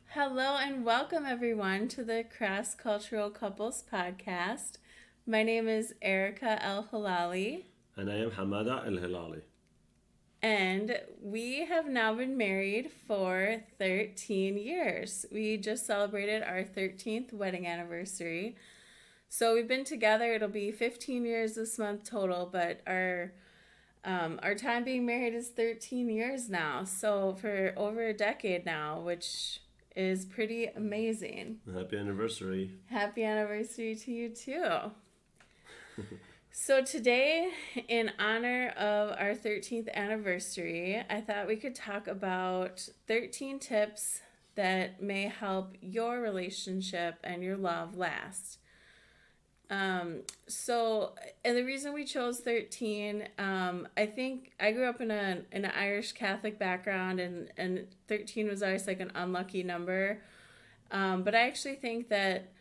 Hello and welcome everyone to the Cross Cultural Couples Podcast. My name is Erica El Halali, And I am Hamada El Hilali. and we have now been married for 13 years. We just celebrated our 13th wedding anniversary. So we've been together, it'll be 15 years this month total, but our time being married is 13 years now. So for over a decade now, which is pretty amazing. Happy anniversary. Happy anniversary to you too. So today, in honor of our 13th anniversary, I thought we could talk about 13 tips that may help your relationship and your love last. And the reason we chose 13, I think I grew up in an Irish Catholic background, and 13 was always like an unlucky number. But I actually think that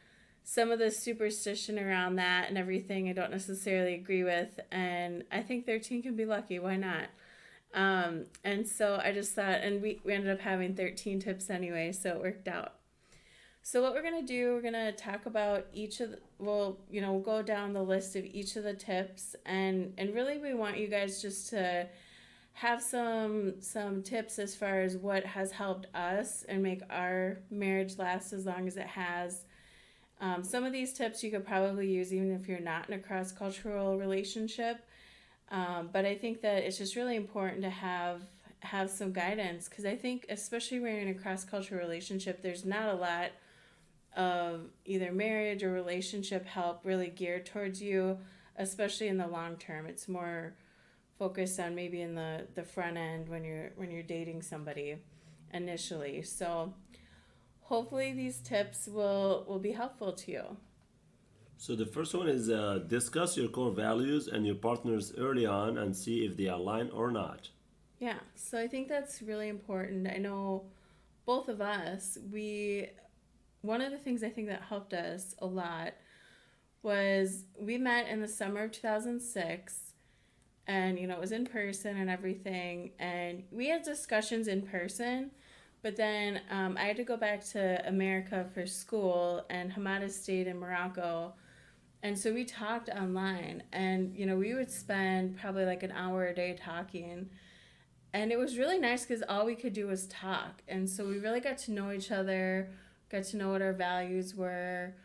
some of the superstition around that and everything I don't necessarily agree with, and I think 13 can be lucky. Why not? And so I just thought, and we ended up having 13 tips anyway, so it worked out. So what we're going to do, we're going to talk about each of the, we'll go down the list of each of the tips, and really we want you guys just to have some tips as far as what has helped us and make our marriage last as long as it has. Some of these tips you could probably use even if you're not in a cross-cultural relationship, but I think that it's just really important to have some guidance, because I think especially when you're in a cross-cultural relationship, there's not a lot of either marriage or relationship help really geared towards you, especially in the long term. It's more focused on maybe in the front end when you're dating somebody initially. So hopefully these tips will be helpful to you. So the first one is discuss your core values and your partners early on and see if they align or not. Yeah, so I think that's really important. I know both of us, one of the things I think that helped us a lot was we met in the summer of 2006, and it was in person and everything, and we had discussions in person, but then I had to go back to America for school, and Hamada stayed in Morocco, and so we talked online, and we would spend probably like an hour a day talking, and it was really nice because all we could do was talk, and so we really got to know each other, got to know what our values were,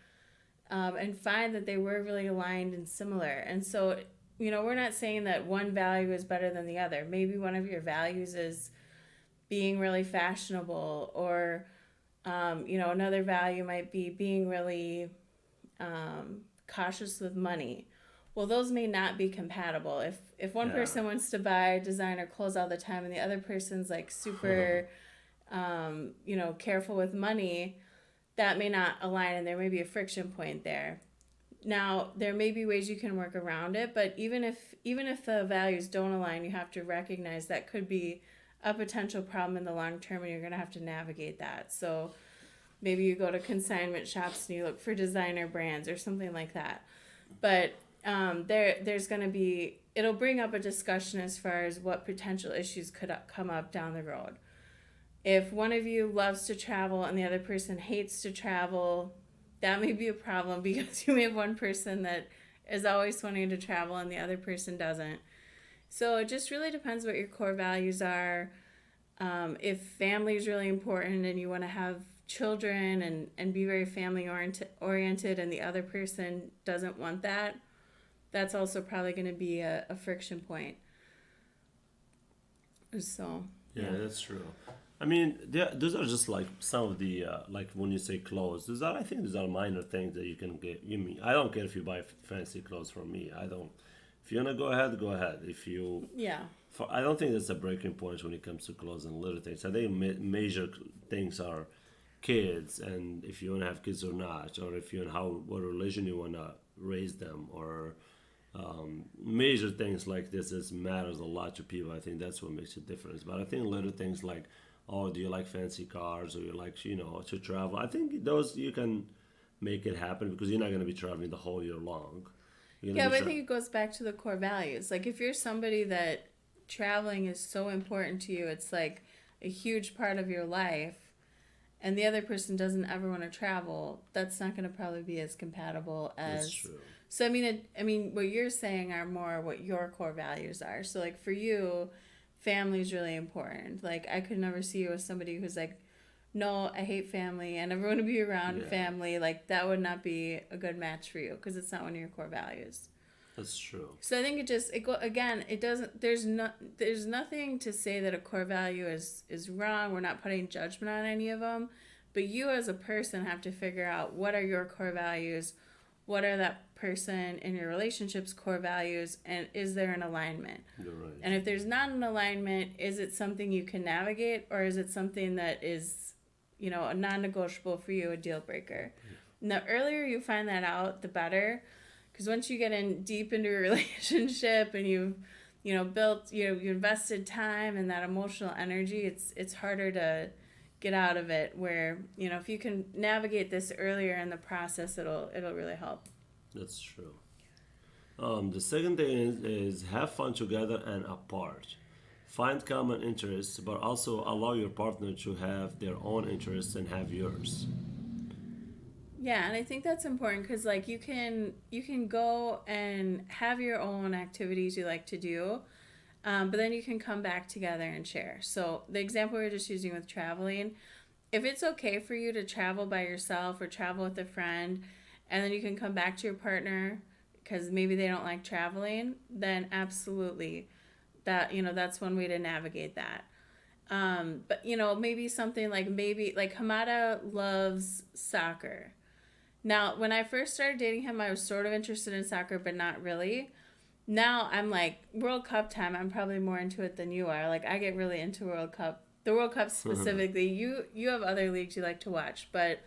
and find that they were really aligned and similar. And so, we're not saying that one value is better than the other. Maybe one of your values is being really fashionable, or, another value might be being really cautious with money. Well, those may not be compatible. If one Yeah. person wants to buy designer clothes all the time and the other person's like super, careful with money, that may not align, and there may be a friction point there. Now, there may be ways you can work around it, but even if the values don't align, you have to recognize that could be a potential problem in the long term, and you're going to have to navigate that. So maybe you go to consignment shops and you look for designer brands or something like that. But there's going to be, it'll bring up a discussion as far as what potential issues could come up down the road. If one of you loves to travel and the other person hates to travel, that may be a problem, because you may have one person that is always wanting to travel and the other person doesn't. So it just really depends what your core values are. If family is really important and you want to have children and be very family oriented, and the other person doesn't want that, that's also probably going to be a friction point. So, Yeah, that's true. I mean, those are just like some of the like when you say clothes. I think these are minor things that you can get. You mean I don't care if you buy fancy clothes from me. I don't. If you wanna go ahead, go ahead. If you, yeah. I don't think that's a breaking point when it comes to clothes and little things. I think major things are kids, and if you wanna have kids or not, or if you and how what religion you wanna raise them, or major things like this is matters a lot to people. I think that's what makes a difference. But I think little things like, oh, do you like fancy cars, or you like to travel? I think those you can make it happen because you're not going to be traveling the whole year long. You're going Yeah, to be but I think it goes back to the core values. Like if you're somebody that traveling is so important to you, it's like a huge part of your life, and the other person doesn't ever want to travel, that's not going to probably be as compatible That's as. true. So I mean, what you're saying are more what your core values are. So like for you, family is really important. Like I could never see you as somebody who's like, no, I hate family. I never want to be around Yeah. family. Like that would not be a good match for you because it's not one of your core values. That's true. So I think it doesn't there's nothing to say that a core value is wrong. We're not putting judgment on any of them, but you as a person have to figure out what are your core values, what are that person in your relationship's core values, and is there an alignment? You're right. And if there's not an alignment, is it something you can navigate, or is it something that is, a non-negotiable for you, a deal breaker? And the earlier you find that out, the better. Because once you get in deep into a relationship and you built, you invested time and that emotional energy, it's harder to get out of it. Where if you can navigate this earlier in the process, it'll really help. That's true. The second thing is have fun together and apart. Find common interests, but also allow your partner to have their own interests and have yours. Yeah, and I think that's important because like you can go and have your own activities you like to do, but then you can come back together and share. So the example we were just using with traveling, if it's okay for you to travel by yourself or travel with a friend, and then you can come back to your partner because maybe they don't like traveling, then absolutely, that's one way to navigate that. But maybe something like Hamada loves soccer. Now, when I first started dating him, I was sort of interested in soccer, but not really. Now I'm like, World Cup time, I'm probably more into it than you are. Like, I get really into World Cup. The World Cup specifically. You have other leagues you like to watch, but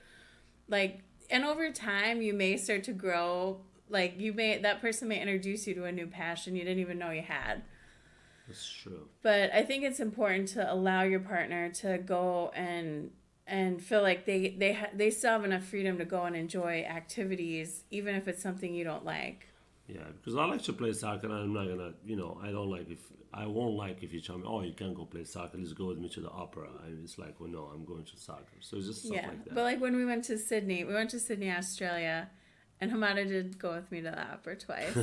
like, and over time, you may start to grow. Like, that person may introduce you to a new passion you didn't even know you had. That's true. But I think it's important to allow your partner to go and feel like they still have enough freedom to go and enjoy activities, even if it's something you don't like. Yeah, because I like to play soccer, and I'm not gonna, I won't like if you tell me, oh, you can't go play soccer. Let's go with me to the opera. And it's like, well, no, I'm going to soccer. So it's just stuff like that. But like when we went to Sydney, Australia, and Hamada did go with me to the opera twice.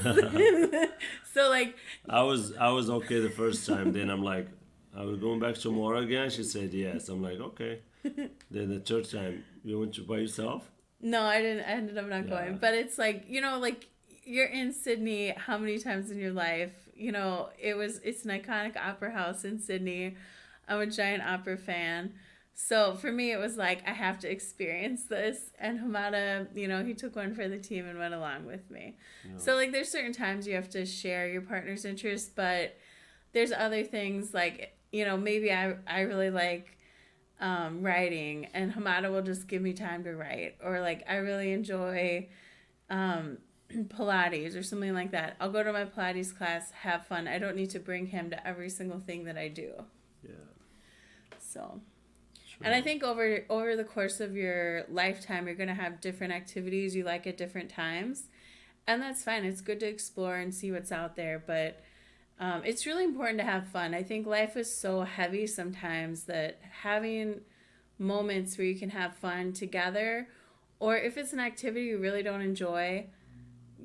So like, I was okay the first time. Then I'm like, are we going back tomorrow again? She said yes. I'm like, okay. Then the third time, you went by yourself? No, I didn't. I ended up not Yeah. going. But it's like, like you're in Sydney how many times in your life? It's an iconic opera house in Sydney. I'm a giant opera fan. So for me, it was like, I have to experience this. And Hamada, he took one for the team and went along with me. Yeah. So like, there's certain times you have to share your partner's interests, but there's other things like, maybe I really like writing, and Hamada will just give me time to write. Or like, I really enjoy Pilates or something like that. I'll go to my Pilates class, have fun. I don't need to bring him to every single thing that I do. Yeah. So, Sure. and I think over the course of your lifetime, you're going to have different activities you like at different times. And that's fine. It's good to explore and see what's out there. But it's really important to have fun. I think life is so heavy sometimes that having moments where you can have fun together, or if it's an activity you really don't enjoy,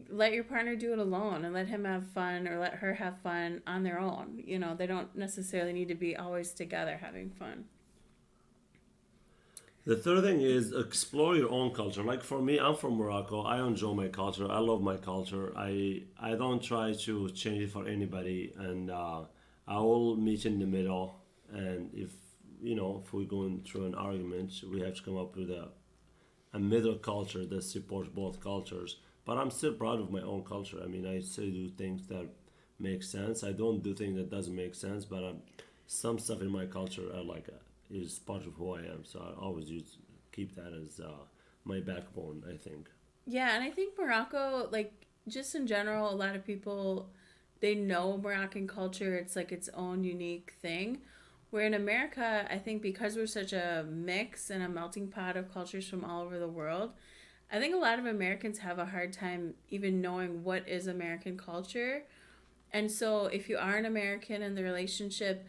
let your partner do it alone and let him have fun or let her have fun on their own. They don't necessarily need to be always together having fun. The third thing is explore your own culture. Like for me, I'm from Morocco. I enjoy my culture. I love my culture. I don't try to change it for anybody, and I will meet in the middle. And if we're going through an argument, we have to come up with a middle culture that supports both cultures. But I'm still proud of my own culture. I mean, I still do things that make sense. I don't do things that doesn't make sense. But some stuff in my culture I like. Is part of who I am, so I always keep that as my backbone, I think. Yeah, and I think Morocco, like, just in general, a lot of people, they know Moroccan culture. It's like its own unique thing. Where in America, I think because we're such a mix and a melting pot of cultures from all over the world, I think a lot of Americans have a hard time even knowing what is American culture. And so if you are an American in the relationship,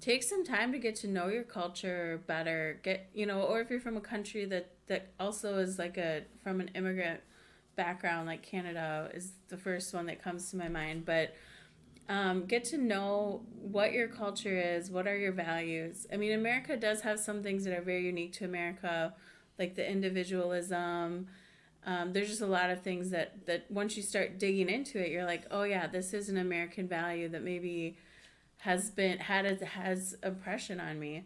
take some time to get to know your culture better. Get, or if you're from a country that also is like from an immigrant background, like Canada is the first one that comes to my mind. But get to know what your culture is, what are your values. I mean, America does have some things that are very unique to America, like the individualism. There's just a lot of things that once you start digging into it, you're like, oh yeah, this is an American value that maybe has impression on me.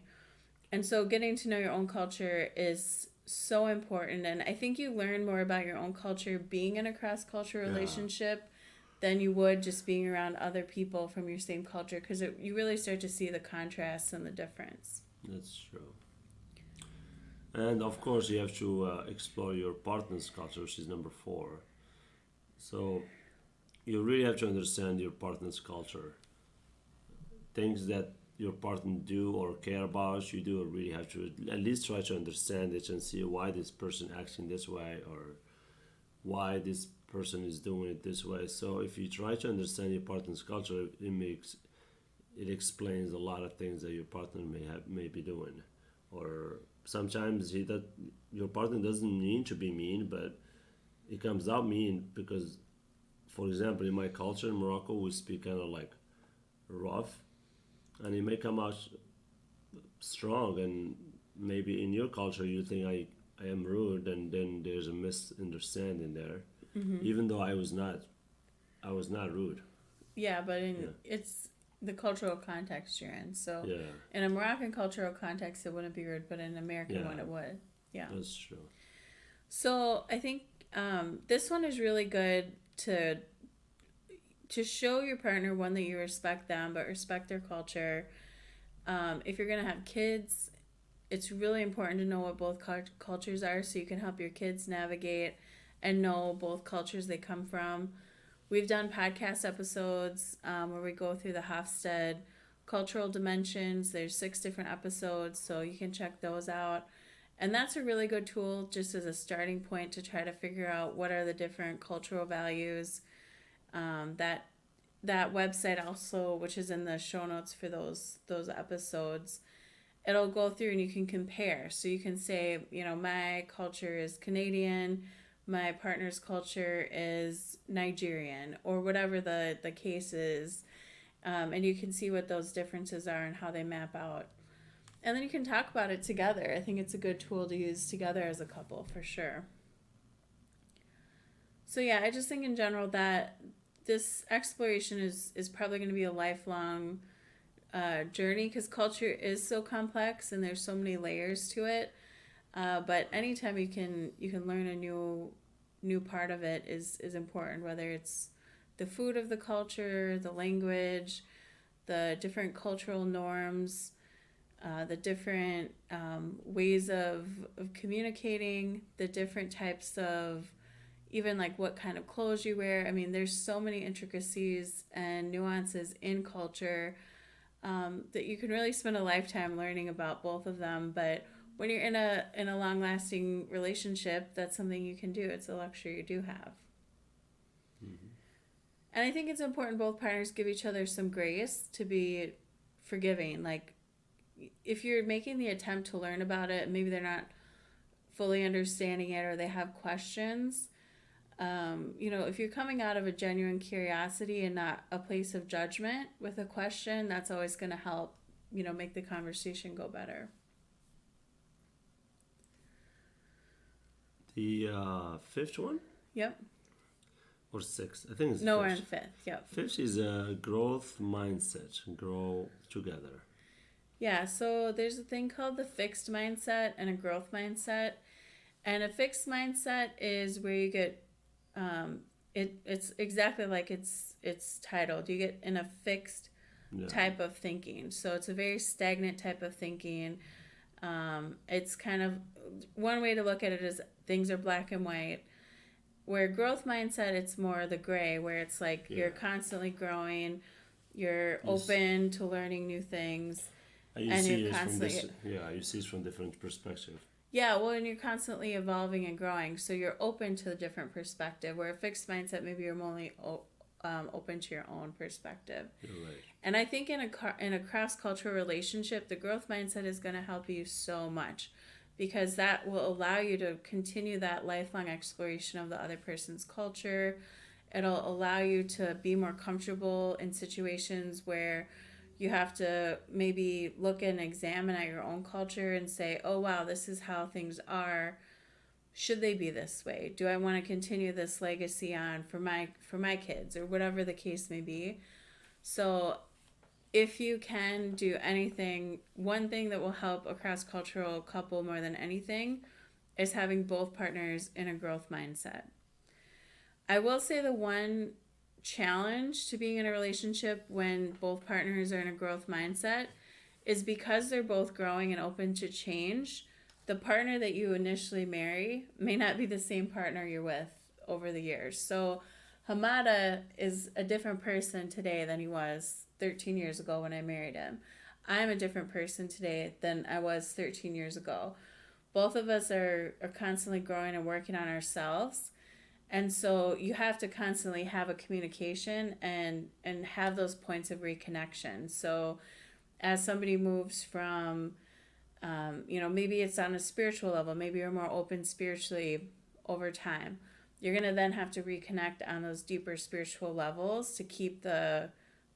And so getting to know your own culture is so important. And I think you learn more about your own culture being in a cross cultural Yeah. relationship than you would just being around other people from your same culture, because you really start to see the contrasts and the difference. That's true. And of course, you have to explore your partner's culture, which is number four. So you really have to understand your partner's culture. Things that your partner do or care about, you do really have to at least try to understand it and see why this person acting this way or why this person is doing it this way. So if you try to understand your partner's culture, it explains a lot of things that your partner may be doing, or sometimes your partner doesn't mean to be mean, but it comes out mean because, for example, in my culture in Morocco, we speak kind of like rough, and it may come out strong, and maybe in your culture you think I am rude, and then there's a misunderstanding there, even though I was not rude. Yeah, but Yeah. it's the cultural context you're in. So Yeah, in a Moroccan cultural context, it wouldn't be rude, but in an American Yeah. one, it would. Yeah. that's true. So I think this one is really good to show your partner, one, that you respect them, but respect their culture. If you're gonna have kids, it's really important to know what both cultures are, so you can help your kids navigate and know both cultures they come from. We've done podcast episodes where we go through the Hofstede cultural dimensions. There's 6 different episodes, so you can check those out. And that's a really good tool just as a starting point to try to figure out what are the different cultural values. That website also, which is in the show notes for those episodes, it'll go through and you can compare. So you can say, my culture is Canadian, my partner's culture is Nigerian, or whatever the case is. And you can see what those differences are and how they map out. And then you can talk about it together. I think it's a good tool to use together as a couple for sure. So yeah, I just think in general that this exploration is probably going to be a lifelong journey, because culture is so complex and there's so many layers to it. But anytime you can learn a new part of it is important, whether it's the food of the culture, the language, the different cultural norms, the different ways of communicating, the different types of, even like what kind of clothes you wear. I mean, there's so many intricacies and nuances in culture that you can really spend a lifetime learning about both of them. But when you're in a long lasting relationship, that's something you can do. It's a luxury you do have. And I think it's important both partners give each other some grace to be forgiving. Like, if you're making the attempt to learn about it, maybe they're not fully understanding it or they have questions. If you're coming out of a genuine curiosity and not a place of judgment with a question, that's always going to help, make the conversation go better. The fifth one Yep. or sixth? I think it's No, we're in fifth. fifth. Yep. Fifth is a growth mindset. Grow together. Yeah, so there's a thing called the fixed mindset and a growth mindset. And a fixed mindset is where you get it's exactly like it's titled. You get in a fixed Yeah. type of thinking. So it's a very stagnant type of thinking. It's kind of, one way to look at it is things are black and white. Where growth mindset, it's more the gray, where it's like you're constantly growing, you're open to learning new things. And you And see you're it from constantly- you see it from different perspective. Yeah, well, and you're constantly evolving and growing, so you're open to a different perspective. Where a fixed mindset, maybe you're open to your own perspective. You're right. And I think in a cross cultural relationship, the growth mindset is going to help you so much, because that will allow you to continue that lifelong exploration of the other person's culture. It'll allow you to be more comfortable in situations where you have to maybe look and examine at your own culture and say, oh wow, this is how things are. Should they be this way? Do I want to continue this legacy on for my kids, or whatever the case may be? So if you can do anything, one thing that will help a cross-cultural couple more than anything is having both partners in a growth mindset. I will say the one challenge to being in a relationship when both partners are in a growth mindset is because they're both growing and open to change. The partner that you initially marry may not be the same partner you're with over the years. So Hamada is a different person today than he was 13 years ago when I married him. I'm a different person today than I was 13 years ago. Both of us are constantly growing and working on ourselves. And so you have to constantly have a communication and have those points of reconnection. So as somebody moves from, maybe it's on a spiritual level, maybe you're more open spiritually over time. You're going to then have to reconnect on those deeper spiritual levels to keep the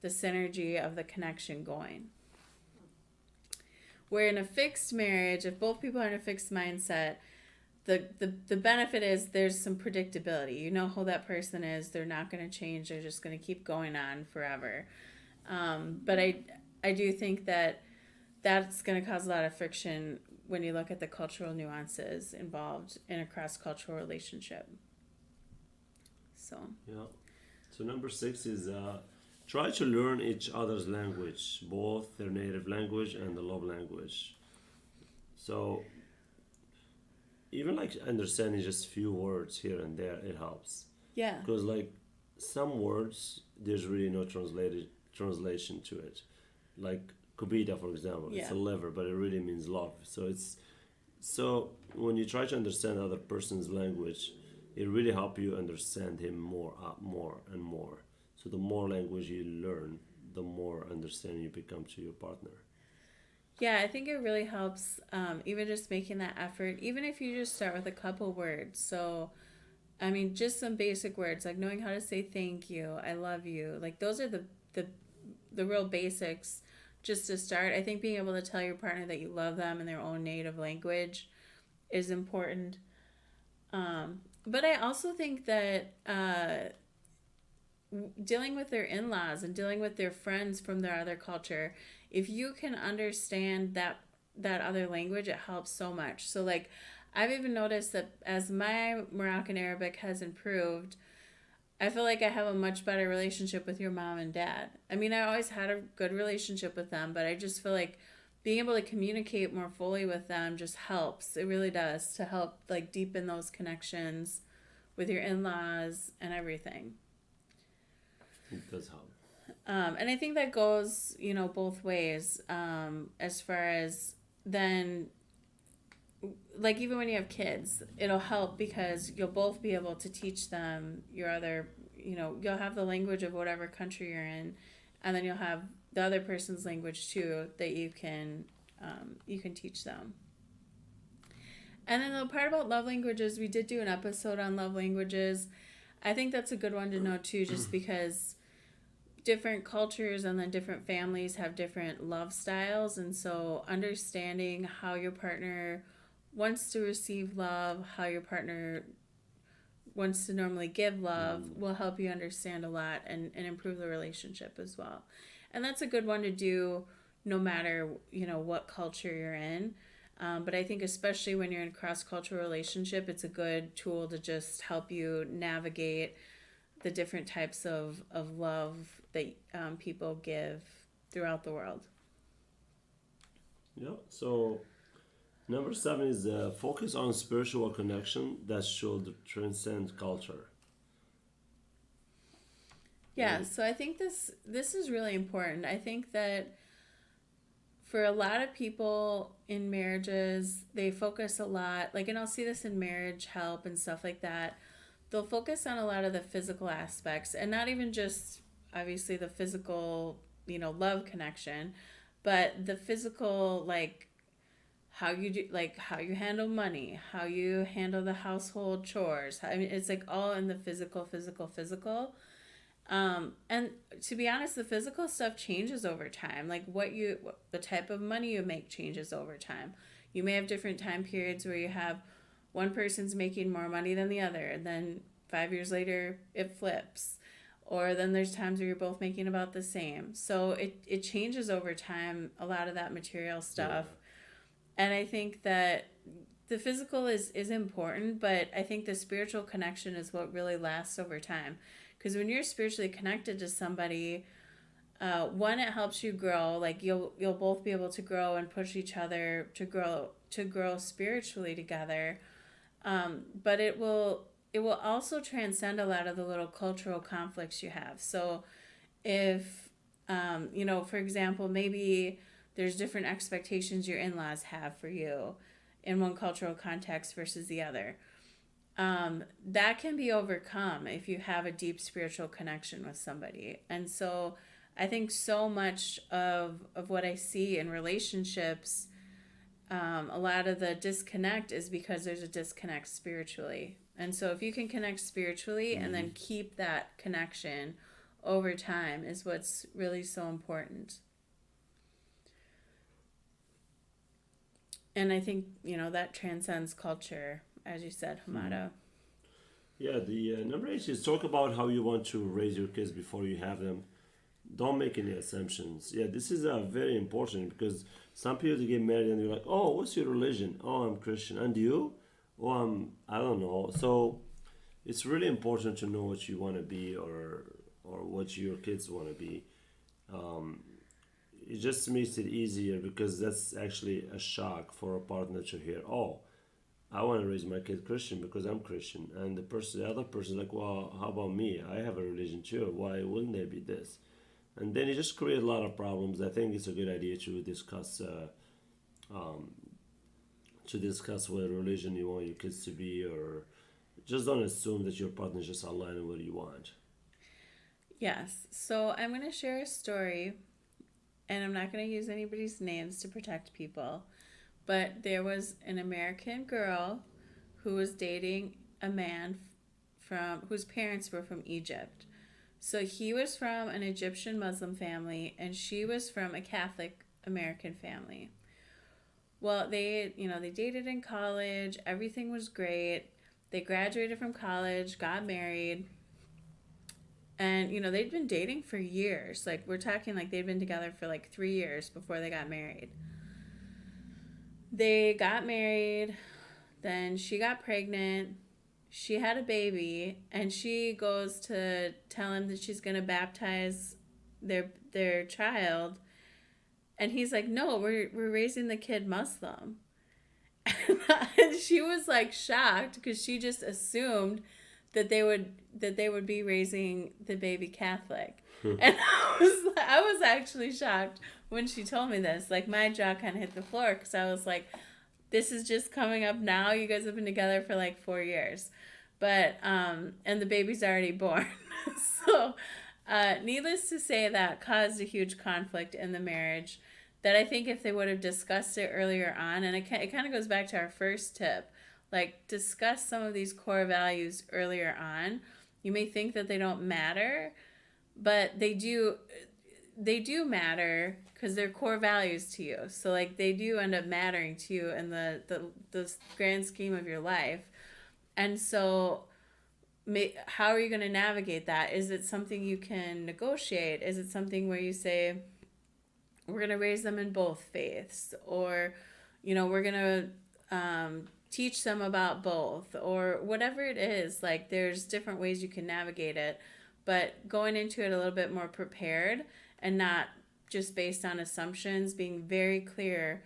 synergy of the connection going. Where in a fixed marriage, if both people are in a fixed mindset, the benefit is there's some predictability. You know who that person is. They're not going to change. They're just going to keep going on forever. But I do think that's going to cause a lot of friction when you look at the cultural nuances involved in a cross-cultural relationship. So. Yeah. So number 6 is try to learn each other's language, both their native language and the love language. So even like understanding just few words here and there, it helps. Yeah. Because like some words, there's really no translation to it. Like kubita, for example, it's a liver, but it really means love. So when you try to understand other person's language, it really helps you understand him more and more. So the more language you learn, the more understanding you become to your partner. Yeah, I think it really helps, even just making that effort, even if you just start with a couple words. So, I mean, just some basic words, like knowing how to say thank you, I love you. Like those are the real basics just to start. I think being able to tell your partner that you love them in their own native language is important. But I also think that dealing with their in-laws and dealing with their friends from their other culture, if you can understand that other language, it helps so much. So like I've even noticed that as my Moroccan Arabic has improved, I feel like I have a much better relationship with your mom and dad. I mean, I always had a good relationship with them, but I just feel like being able to communicate more fully with them just helps. It really does, to help like deepen those connections with your in-laws and everything. It does help. And I think that goes, both ways, as far as then, like even when you have kids, it'll help because you'll both be able to teach them your other, you'll have the language of whatever country you're in, and then you'll have the other person's language too that you can teach them. And then the part about love languages, we did do an episode on love languages. I think that's a good one to know too, just because different cultures and then different families have different love styles, and so understanding how your partner wants to receive love, how your partner wants to normally give love will help you understand a lot and improve the relationship as well. And that's a good one to do no matter, what culture you're in. But I think especially when you're in a cross-cultural relationship, it's a good tool to just help you navigate the different types of love that people give throughout the world. Yeah, so number 7 is focus on spiritual connection that should transcend culture. Yeah, so I think this is really important. I think that for a lot of people in marriages, they focus a lot, like, and I'll see this in Marriage Help and stuff like that. they'll focus on a lot of the physical aspects, and not even just obviously the physical, love connection, but the physical, like how you do, like how you handle money, how you handle the household chores. I mean, it's like all in the physical, physical, physical. And to be honest, the physical stuff changes over time. Like the type of money you make changes over time. You may have different time periods where you have one person's making more money than the other, and then 5 years later it flips. Or then there's times where you're both making about the same. So it changes over time, a lot of that material stuff. Yeah. And I think that the physical is important, but I think the spiritual connection is what really lasts over time. Because when you're spiritually connected to somebody, one, it helps you grow. Like you'll both be able to grow and push each other to grow spiritually together. But it will also transcend a lot of the little cultural conflicts you have. So if for example, maybe there's different expectations your in-laws have for you in one cultural context versus the other. That can be overcome if you have a deep spiritual connection with somebody. And so I think so much of what I see in relationships, a lot of the disconnect is because there's a disconnect spiritually. And so if you can connect spiritually and then keep that connection over time is what's really so important. And I think, that transcends culture, as you said, Hamada. Yeah, the number 8 is talk about how you want to raise your kids before you have them. Don't make any assumptions. Yeah, this is very important because some people they get married and they're like, oh, what's your religion? Oh, I'm Christian. And you? Oh, I don't know. So it's really important to know what you want to be or what your kids want to be. It just makes it easier because that's actually a shock for a partner to hear, oh, I want to raise my kid Christian because I'm Christian. And the other person is like, well, how about me? I have a religion too. Why wouldn't they be this? And then it just creates a lot of problems. I think it's a good idea to discuss what religion you want your kids to be, or just don't assume that your partner is just aligning with what you want. Yes. So I'm going to share a story, and I'm not going to use anybody's names to protect people, but there was an American girl who was dating a man from whose parents were from Egypt. So he was from an Egyptian Muslim family, and she was from a Catholic American family. Well, they dated in college. Everything was great. They graduated from college, got married, and they'd been dating for years. Like we're talking like they'd been together for like 3 years before they got married. They got married, then she got pregnant. She had a baby, and she goes to tell him that she's going to baptize their child, and he's like, "No, we're raising the kid Muslim." And she was like shocked because she just assumed that they would be raising the baby Catholic. And I was actually shocked when she told me this. Like my jaw kind of hit the floor because I was like, this is just coming up now. You guys have been together for like 4 years. But, and the baby's already born. So, needless to say, that caused a huge conflict in the marriage that I think if they would have discussed it earlier on, and it kind of goes back to our first tip, like discuss some of these core values earlier on. You may think that they don't matter, but they do matter because they're core values to you. So like they do end up mattering to you in the grand scheme of your life. And so how are you going to navigate that? Is it something you can negotiate? Is it something where you say, we're going to raise them in both faiths, or we're going to teach them about both, or whatever it is? Like there's different ways you can navigate it, but going into it a little bit more prepared and not just based on assumptions, being very clear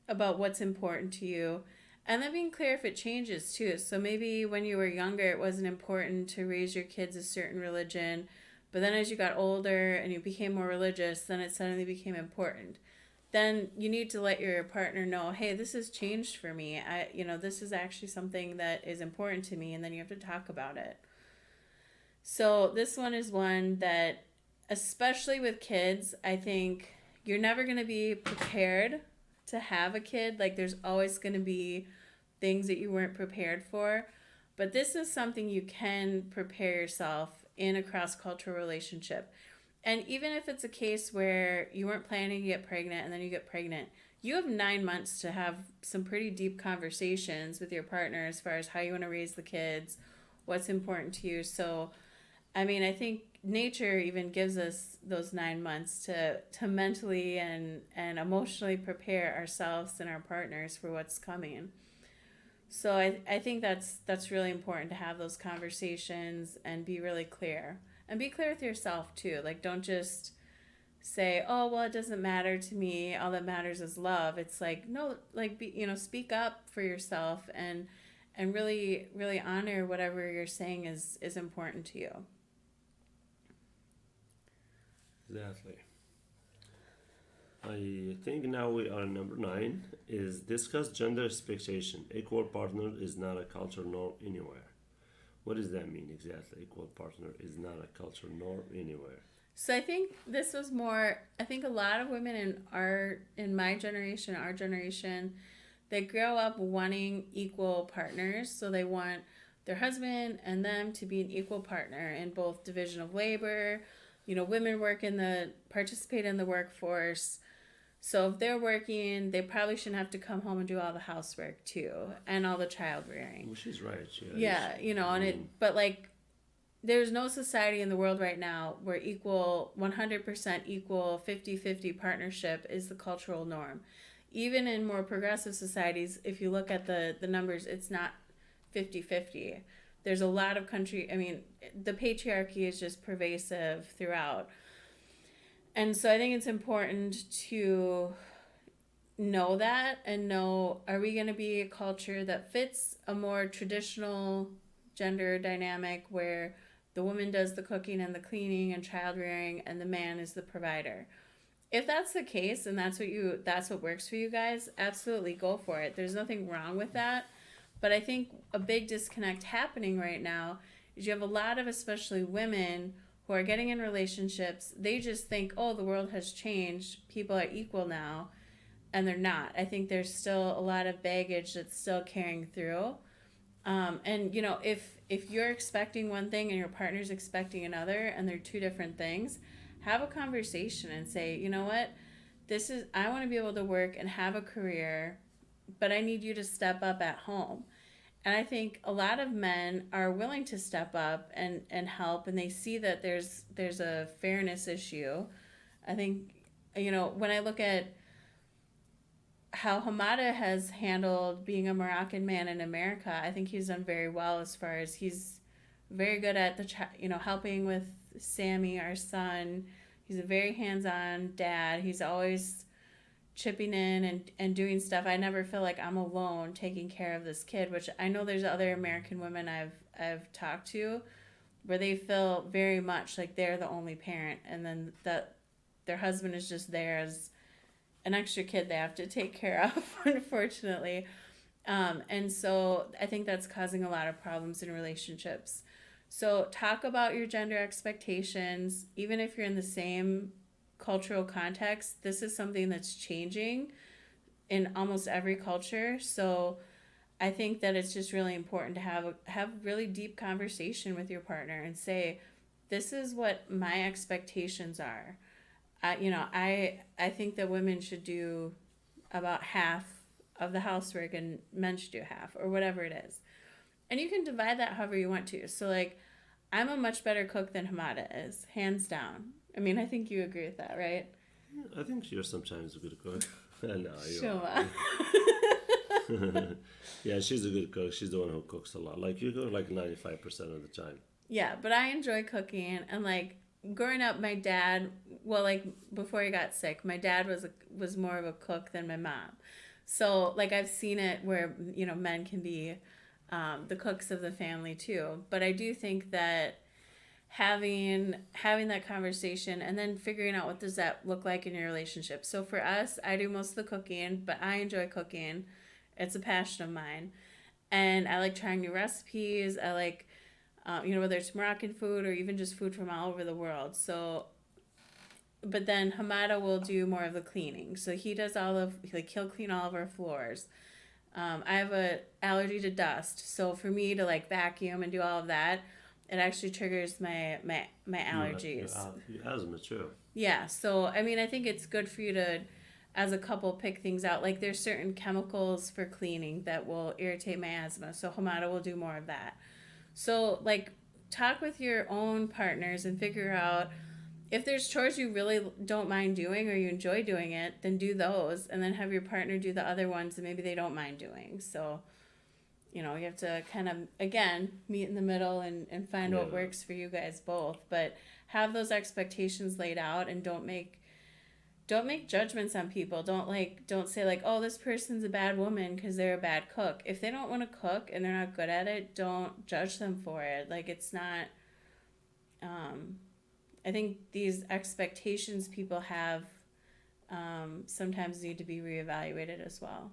about what's important to you, and then being clear if it changes too. So maybe when you were younger it wasn't important to raise your kids a certain religion, but then as you got older and you became more religious, then it suddenly became important. then you need to let your partner know, hey, this has changed for me. This is actually something that is important to me, and then you have to talk about it. So this one is one that, especially with kids, I think you're never going to be prepared to have a kid. Like, there's always going to be things that you weren't prepared for. But this is something you can prepare yourself in a cross-cultural relationship. And even if it's a case where you weren't planning to get pregnant and then you get pregnant, you have 9 months to have some pretty deep conversations with your partner as far as how you want to raise the kids, what's important to you. So, I mean, I think nature even gives us those 9 months to mentally and emotionally prepare ourselves and our partners for what's coming. So I think that's really important to have those conversations and be really clear. And be clear with yourself too. Like, don't just say, "Oh, well, it doesn't matter to me. All that matters is love." It's like, no, like, speak up for yourself and really really honor whatever you're saying is important to you. Exactly. I think now we are number 9 is discuss gender expectation. Equal partner is not a cultural norm anywhere. What does that mean exactly? Equal partner is not a cultural norm anywhere. So I think this was more. I think a lot of women in my generation, our generation, they grow up wanting equal partners. So they want their husband and them to be an equal partner in both division of labor. Women participate in the workforce. So if they're working, they probably shouldn't have to come home and do all the housework too, and all the child rearing. Well, she's right. Yeah, but like, there's no society in the world right now where 100% equal, 50-50 partnership is the cultural norm. Even in more progressive societies, if you look at the numbers, it's not 50-50. There's a lot of the patriarchy is just pervasive throughout. And so I think it's important to know that and know, are we going to be a culture that fits a more traditional gender dynamic where the woman does the cooking and the cleaning and child rearing and the man is the provider? If that's the case and that's what works for you guys, absolutely go for it. There's nothing wrong with that. But I think a big disconnect happening right now is you have a lot of, especially women, who are getting in relationships. They just think, oh, the world has changed. People are equal now. And they're not. I think there's still a lot of baggage that's still carrying through. And if you're expecting one thing and your partner's expecting another, and they're two different things, have a conversation and say, you know what, I want to be able to work and have a career, but I need you to step up at home. And I think a lot of men are willing to step up and help, and they see that there's a fairness issue. I think, when I look at how Hamada has handled being a Moroccan man in America, I think he's done very well, as far as he's very good at helping with Sammy, our son. He's a very hands-on dad. He's always chipping in and doing stuff. I never feel like I'm alone taking care of this kid, which I know there's other American women I've talked to where they feel very much like they're the only parent, and then that their husband is just there as an extra kid they have to take care of, unfortunately. And so I think that's causing a lot of problems in relationships. So talk about your gender expectations. Even if you're in the same cultural context, this is something that's changing in almost every culture. So I think that it's just really important to have really deep conversation with your partner and say, this is what my expectations are. I think that women should do about half of the housework and men should do half, or whatever it is. And you can divide that however you want to. So, like, I'm a much better cook than Hamada is, hands down. I mean, I think you agree with that, right? I think you're sometimes a good cook. No, you Shoma. are. Yeah, she's a good cook. She's the one who cooks a lot. Like, you cook like 95% of the time. Yeah, but I enjoy cooking. And, like, growing up, my dad, well, like, before he got sick, my dad was more of a cook than my mom. So, like, I've seen it where, men can be the cooks of the family, too. But I do think that having that conversation and then figuring out what does that look like in your relationship. So for us, I do most of the cooking, but I enjoy cooking. It's a passion of mine, and I like trying new recipes. I like, whether it's Moroccan food or even just food from all over the world. So, but then Hamada will do more of the cleaning. So he does he'll clean all of our floors. I have a allergy to dust, so for me to like vacuum and do all of that, it actually triggers my allergies. Your asthma, true. Yeah, so I mean, I think it's good for you to, as a couple, pick things out. Like there's certain chemicals for cleaning that will irritate my asthma, so Hamada will do more of that. So like, talk with your own partners and figure out if there's chores you really don't mind doing or you enjoy doing it, then do those, and then have your partner do the other ones that maybe they don't mind doing. So, you have to kind of, again, meet in the middle and find what Yeah. works for you guys both. But have those expectations laid out, and don't make judgments on people. Don't say like, oh, this person's a bad woman because they're a bad cook. If they don't want to cook and they're not good at it, don't judge them for it. Like, it's not. I think these expectations people have sometimes need to be reevaluated as well.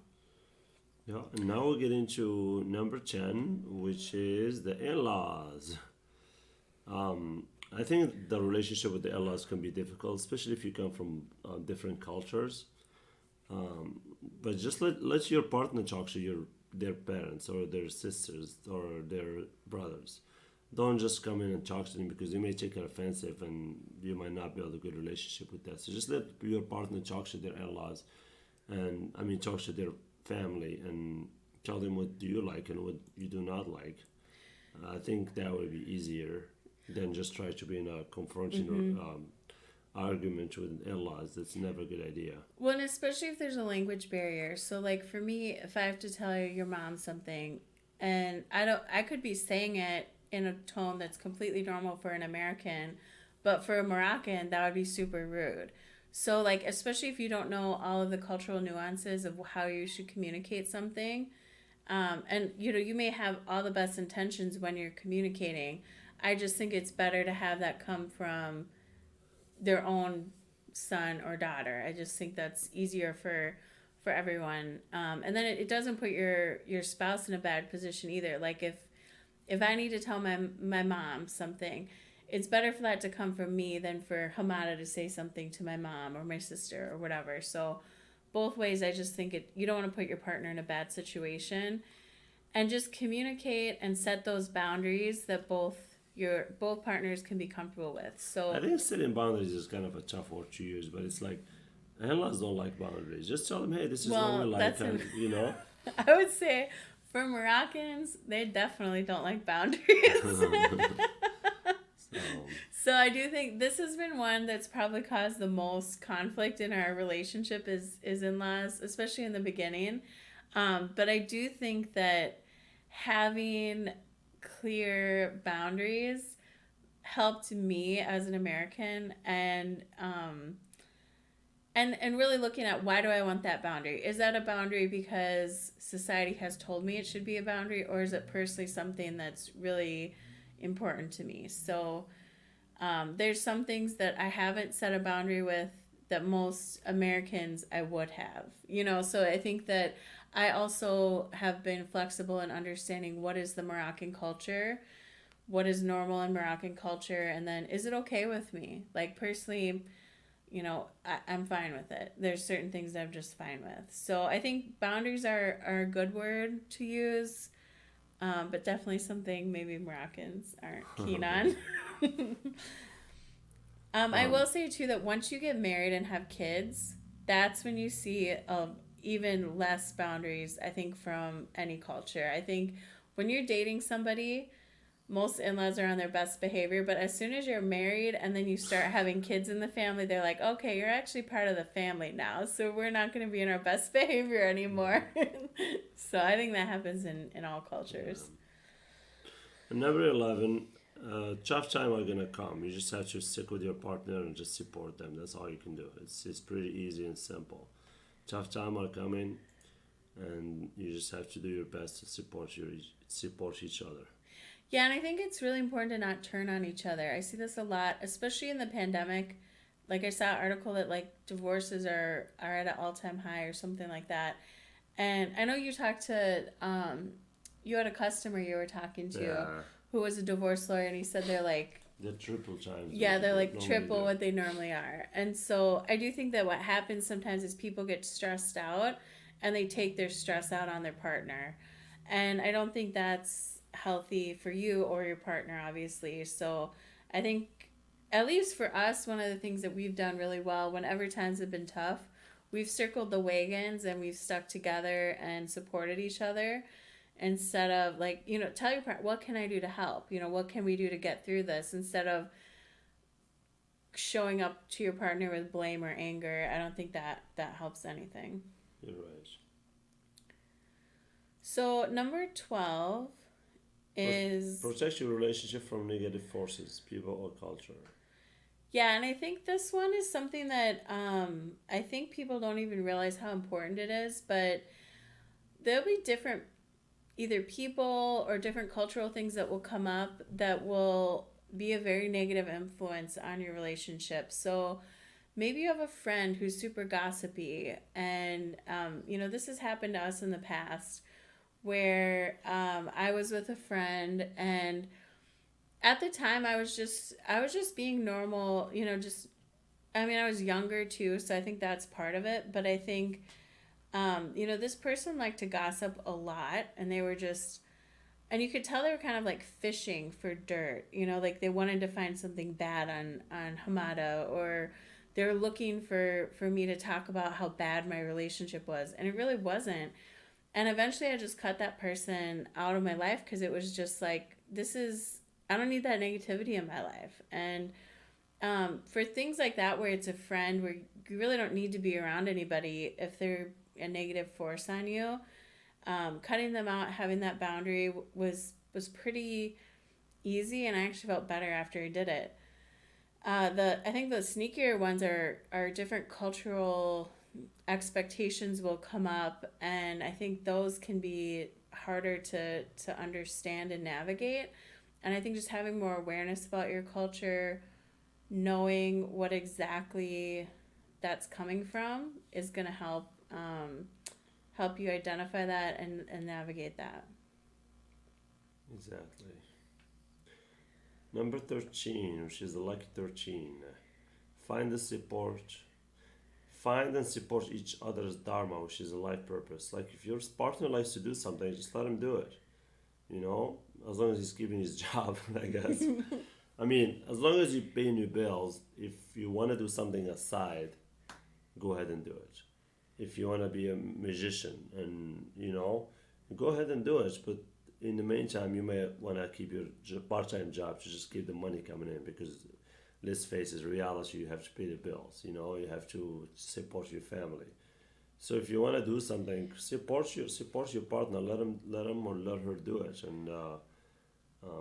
Yeah, and now we'll get into number 10, which is the in-laws. I think the relationship with the in-laws can be difficult, especially if you come from different cultures. But just let your partner talk to their parents or their sisters or their brothers. Don't just come in and talk to them because they may take it offensive and you might not build a good relationship with that. So just let your partner talk to their in-laws, and I mean talk to their family and tell them what do you like and what you do not like. I think that would be easier than just try to be in a confronting argument with in-laws. That's never a good idea. Well, and especially if there's a language barrier. So, like for me, if I have to tell your mom something, and I could be saying it in a tone that's completely normal for an American, but for a Moroccan, that would be super rude. So, like, especially if you don't know all of the cultural nuances of how you should communicate something, and you may have all the best intentions when you're communicating. I just think it's better to have that come from their own son or daughter. I just think that's easier for everyone, and then it doesn't put your spouse in a bad position either. Like if I need to tell my mom something, it's better for that to come from me than for Hamada to say something to my mom or my sister or whatever. So both ways, I just think you don't want to put your partner in a bad situation, and just communicate and set those boundaries that both partners can be comfortable with. I So think setting boundaries is kind of a tough word to use, but it's like in-laws don't like boundaries. Just tell them, hey, this is what we well, like, that's and I would say for Moroccans, they definitely don't like boundaries. So, So I do think this has been one that's probably caused the most conflict in our relationship is in-laws, especially in the beginning. But I do think that having clear boundaries helped me as an American, and really looking at why do I want that boundary? Is that a boundary because society has told me it should be a boundary, or is it personally something that's really important to me? So there's some things that I haven't set a boundary with that most Americans I would have. So I think that I also have been flexible in understanding what is the Moroccan culture, what is normal in Moroccan culture, and then is it okay with me? Like personally, I'm fine with it. There's certain things that I'm just fine with. So I think boundaries are a good word to use, but definitely something maybe Moroccans aren't keen on. I will say too that once you get married and have kids, that's when you see even less boundaries, I think, from any culture. I think when you're dating somebody, most in-laws are on their best behavior, but as soon as you're married and then you start having kids in the family, they're like, okay, you're actually part of the family now, so we're not going to be in our best behavior anymore. So I think that happens in all cultures. and number 11, tough time are gonna come. You just have to stick with your partner and just support them. That's all you can do. It's pretty easy and simple. Tough time are coming, and you just have to do your best to support each other. Yeah, and I think it's really important to not turn on each other. I see this a lot, especially in the pandemic. Like I saw an article that like divorces are at an all time high or something like that. And I know you talked to you had a customer you were talking to Yeah, who was a divorce lawyer, and he said they're like, the triple times yeah, they're they like normally triple do. what they normally are. And so I do think that what happens sometimes is people get stressed out and they take their stress out on their partner. And I don't think that's healthy for you or your partner, obviously. So I think, at least for us, one of the things that we've done really well whenever times have been tough, we've circled the wagons and we've stuck together and supported each other instead of like, tell your partner, what can I do to help? What can we do to get through this, instead of showing up to your partner with blame or anger. I don't think that helps anything. You're right. So number 12 is, Protect your relationship from negative forces, people or culture. yeah, and I think this one is something that I think people don't even realize how important it is, but there'll be different either people or different cultural things that will come up that will be a very negative influence on your relationship. So maybe you have a friend who's super gossipy, and this has happened to us in the past where I was with a friend, and at the time I was just being normal, just, I mean, I was younger too, so I think that's part of it. But I think this person liked to gossip a lot, and they were just, and you could tell they were kind of like fishing for dirt, like they wanted to find something bad on Hamada, or they were looking for me to talk about how bad my relationship was, and it really wasn't. And eventually I just cut that person out of my life because it was just like, I don't need that negativity in my life. And for things like that, where it's a friend, where you really don't need to be around anybody if they're a negative force on you, cutting them out, having that boundary was pretty easy, and I actually felt better after I did it. I think the sneakier ones are different cultural expectations will come up, and I think those can be harder to understand and navigate. And I think just having more awareness about your culture, knowing what exactly that's coming from, is going to help you identify that and navigate that. Exactly. Number 13, which is the lucky 13. Find the support. Find and support each other's dharma, which is a life purpose. Like if your partner likes to do something, just let him do it. You know, as long as he's keeping his job, I guess. I mean, as long as you're paying your bills, if you want to do something aside, go ahead and do it. If you want to be a musician and, go ahead and do it. But in the meantime, you may want to keep your part time job to just keep the money coming in because let's face it, reality, you have to pay the bills, you have to support your family. So if you want to do something, support your partner, let him or let her do it. And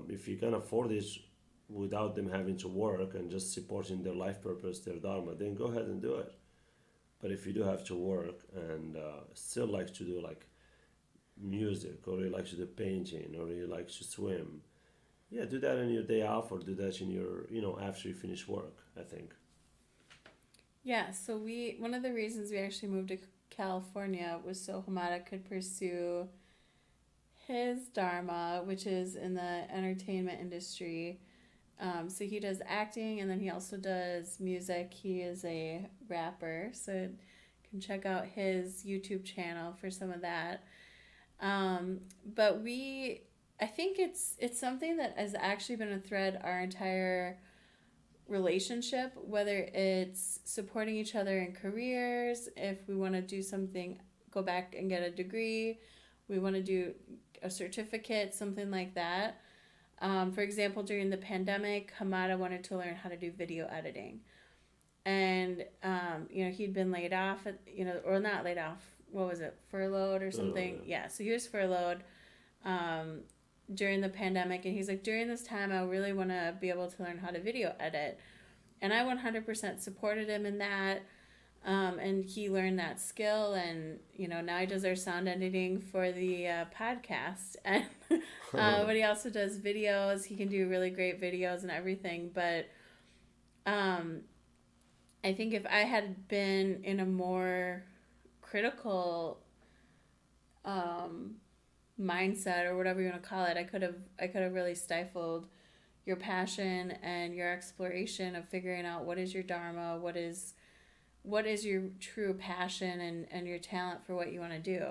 if you can afford it without them having to work and just supporting their life purpose, their dharma, then go ahead and do it. But if you do have to work and still like to do like music, or you like to do painting, or you like to swim, yeah, do that on your day off, or do that in your, after you finish work, I think. Yeah, so one of the reasons we actually moved to California was so Hamada could pursue his dharma, which is in the entertainment industry. So he does acting, and then he also does music. He is a rapper, so you can check out his YouTube channel for some of that. But I think it's something that has actually been a thread our entire relationship, whether it's supporting each other in careers, if we want to do something, go back and get a degree, we want to do a certificate, something like that. For example, during the pandemic, Hamada wanted to learn how to do video editing. And, he'd been laid off, or not laid off, what was it, furloughed or something? Yeah. Yeah, so he was furloughed um, during the pandemic. And he's like, during this time, I really want to be able to learn how to video edit. And I 100% supported him in that. And he learned that skill, and now he does our sound editing for the podcast. And But he also does videos. He can do really great videos and everything. But um, I think if I had been in a more critical um, mindset or whatever you want to call it, I could have really stifled your passion and your exploration of figuring out what is your dharma, what is your true passion and your talent for what you want to do.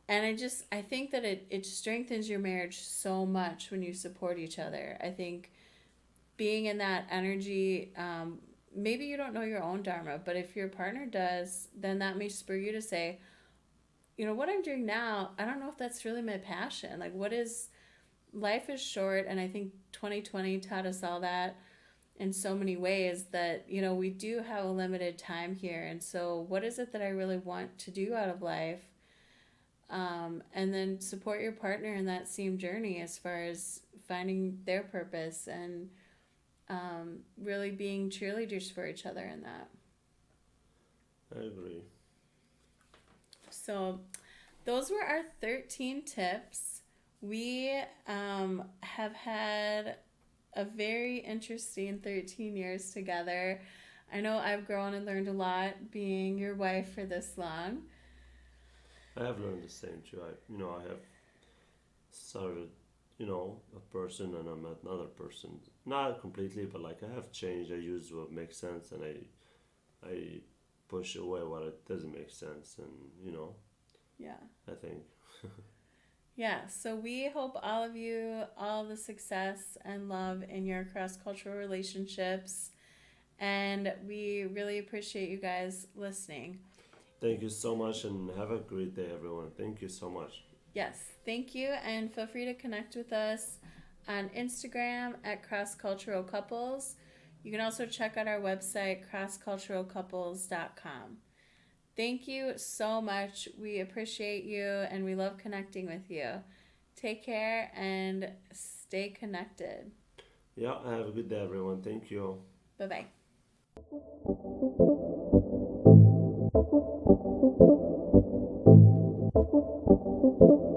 And I think that it strengthens your marriage so much when you support each other. I think being in that energy, maybe you don't know your own dharma, but if your partner does, then that may spur you to say, what I'm doing now, I don't know if that's really my passion. Like, life is short, and I think 2020 taught us all that in so many ways that, we do have a limited time here. And so, what is it that I really want to do out of life? And then support your partner in that same journey as far as finding their purpose and really being cheerleaders for each other in that. I agree. So, those were our 13 tips. We have had a very interesting 13 years together. I know I've grown and learned a lot being your wife for this long. I have learned the same too. I have started, a person and I met another person. Not completely, but like I have changed. I use what makes sense and I push away what it doesn't make sense. And, Yeah. I think. Yeah, so we hope all of you all the success and love in your cross-cultural relationships, and we really appreciate you guys listening. Thank you so much and have a great day, everyone. Thank you so much. Yes, thank you, and feel free to connect with us on Instagram at Cross Cultural Couples. You can also check out our website, crossculturalcouples.com. Thank you so much. We appreciate you and we love connecting with you. Take care and stay connected. Yeah, have a good day, everyone. Thank you. Bye bye.